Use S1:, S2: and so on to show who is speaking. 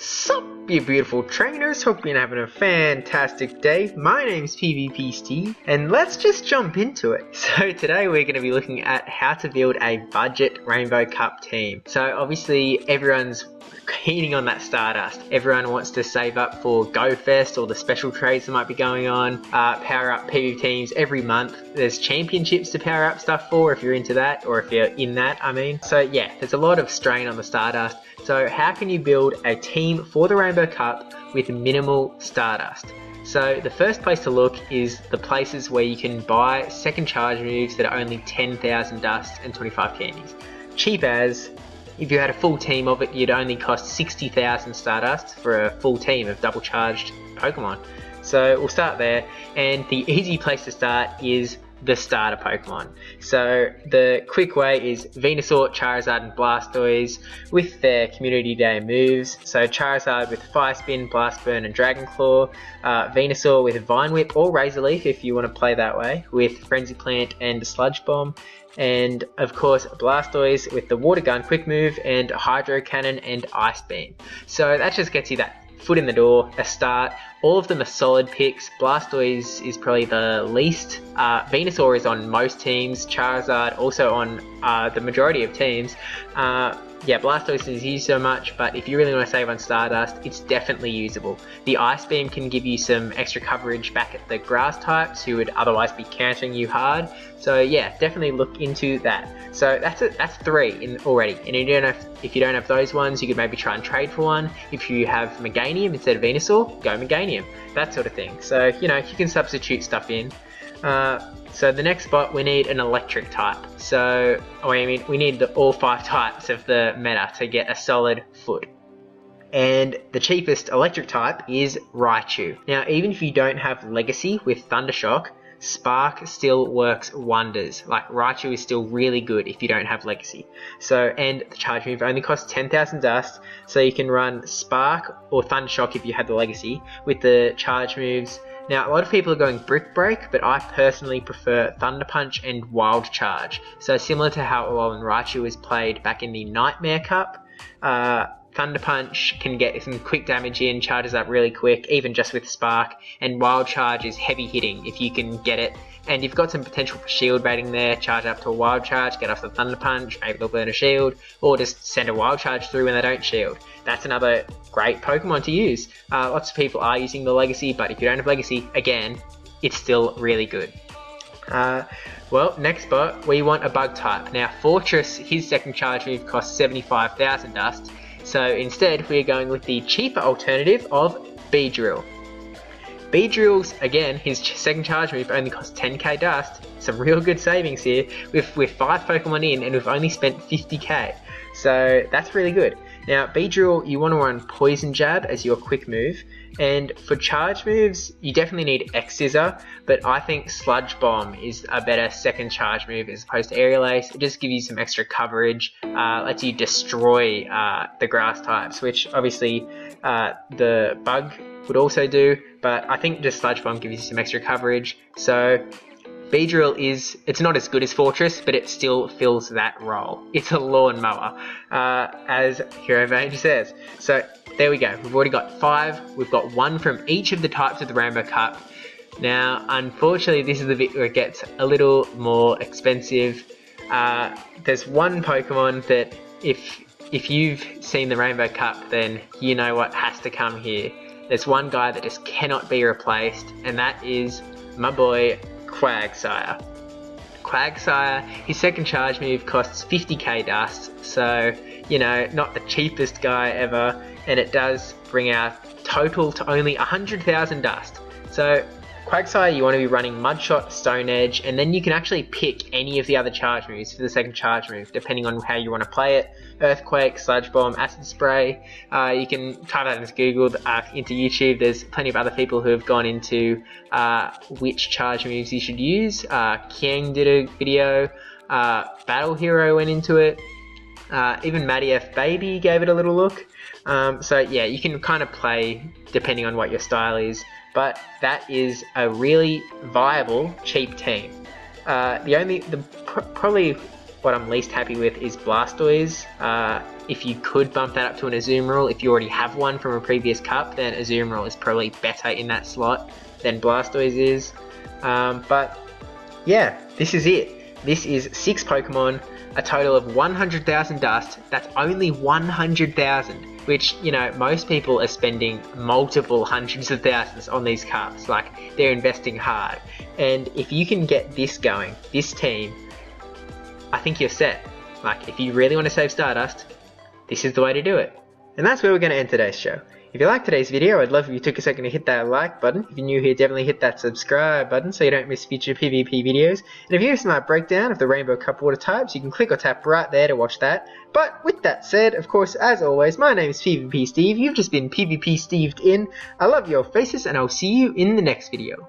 S1: Sup, you beautiful trainers, hope you're having a fantastic day. My name's PvP Steve, and let's just jump into it. So today we're going to be looking at how to build a budget Rainbow Cup team. So obviously everyone's keening on that stardust. Everyone wants to save up for Go Fest or the special trades that might be going on, power up PvP teams every month. There's championships to power up stuff for if you're into that, or if you're in that, I mean. So yeah, there's a lot of strain on the stardust. So how can you build a team for the Rainbow Cup with minimal stardust? So the first place to look is the places where you can buy second charge moves that are only 10,000 dust and 25 candies. Cheap as, if you had a full team of it, you'd only cost 60,000 stardust for a full team of double charged Pokemon. So we'll start there, and the easy place to start is the starter Pokemon. So the quick way is Venusaur, Charizard and Blastoise with their Community Day moves. So Charizard with Fire Spin, Blast Burn and Dragon Claw, Venusaur with Vine Whip or Razor Leaf if you want to play that way, with Frenzy Plant and Sludge Bomb, and of course Blastoise with the Water Gun quick move and Hydro Cannon and Ice Beam. So that just gets you that foot in the door, a start. All of them are solid picks. Blastoise is probably the least. Venusaur is on most teams. Charizard also on the majority of teams. Yeah, Blastoise is used so much, but if you really want to save on Stardust, it's definitely usable. The Ice Beam can give you some extra coverage back at the grass types who would otherwise be countering you hard. So yeah, definitely look into that. So that's three already. And if you don't have those ones, you could maybe try and trade for one. If you have Meganium instead of Venusaur, go Meganium. That sort of thing. So, you know, you can substitute stuff in. So the next spot, we need an electric type. So, we need all 5 types of the meta to get a solid foot. And the cheapest electric type is Raichu. Now, even if you don't have Legacy with Thundershock, Spark still works wonders. Like, Raichu is still really good if you don't have Legacy. So, and the charge move only costs 10,000 dust, so you can run Spark or Thundershock if you had the Legacy with the charge moves. Now, a lot of people are going Brick Break, but I personally prefer Thunder Punch and Wild Charge. So similar to how Alolan Raichu was played back in the Nightmare Cup, Thunder Punch can get some quick damage in, charges up really quick, even just with Spark, and Wild Charge is heavy hitting if you can get it. And you've got some potential for shield baiting there, charge up to a Wild Charge, get off the Thunder Punch, maybe they'll burn a shield, or just send a Wild Charge through when they don't shield. That's another great Pokemon to use. Lots of people are using the Legacy, but if you don't have Legacy, again, it's still really good. Well, next spot, we want a Bug type. Now, Fortress, his second charge move costs 75,000 dust, so instead we're going with the cheaper alternative of Beedrill. Beedrill's, again, his second charge move only costs 10k dust, some real good savings here, with 5 Pokemon in and we've only spent 50k, so that's really good. Now, Beedrill, you want to run Poison Jab as your quick move, and for charge moves, you definitely need X-Scissor, but I think Sludge Bomb is a better second charge move as opposed to Aerial Ace. It just gives you some extra coverage, lets you destroy the grass types, which obviously the Bug would also do, but I think just Sludge Bomb gives you some extra coverage. So Beedrill it's not as good as Fortress, but it still fills that role. It's a lawnmower, as Hero Mage says. So there we go, we've already got 5, we've got 1 from each of the types of the Rainbow Cup. Now, unfortunately, this is the bit where it gets a little more expensive. There's one Pokemon that if you've seen the Rainbow Cup, then you know what has to come here. There's one guy that just cannot be replaced, and that is my boy Quagsire. Quagsire, his second charge move costs 50k dust, so, you know, not the cheapest guy ever, and it does bring our total to only 100,000 dust. So Quagsire, you want to be running Mudshot, Stone Edge, and then you can actually pick any of the other charge moves for the second charge move, depending on how you want to play it. Earthquake, Sludge Bomb, Acid Spray. You can type that into Google, into YouTube. There's plenty of other people who have gone into which charge moves you should use. Kiang did a video. Battle Hero went into it. Even Matty F Baby gave it a little look. So yeah, you can kind of play depending on what your style is. But that is a really viable, cheap team. Probably What I'm least happy with is Blastoise. If you could bump that up to an Azumarill, if you already have one from a previous cup, then Azumarill is probably better in that slot than Blastoise is. But yeah, this is it. This is 6 Pokemon, a total of 100,000 dust. That's only 100,000, which, you know, most people are spending multiple hundreds of thousands on these cups. Like, they're investing hard. And if you can get this going, this team, I think you're set. Like, if you really want to save Stardust, this is the way to do it. And that's where we're going to end today's show. If you liked today's video, I'd love if you took a second to hit that like button. If you're new here, definitely hit that subscribe button so you don't miss future PvP videos. And if you have a smart breakdown of the Rainbow Cup water types, you can click or tap right there to watch that. But with that said, of course, as always, my name is PvP Steve. You've just been PvP Steved in. I love your faces, and I'll see you in the next video.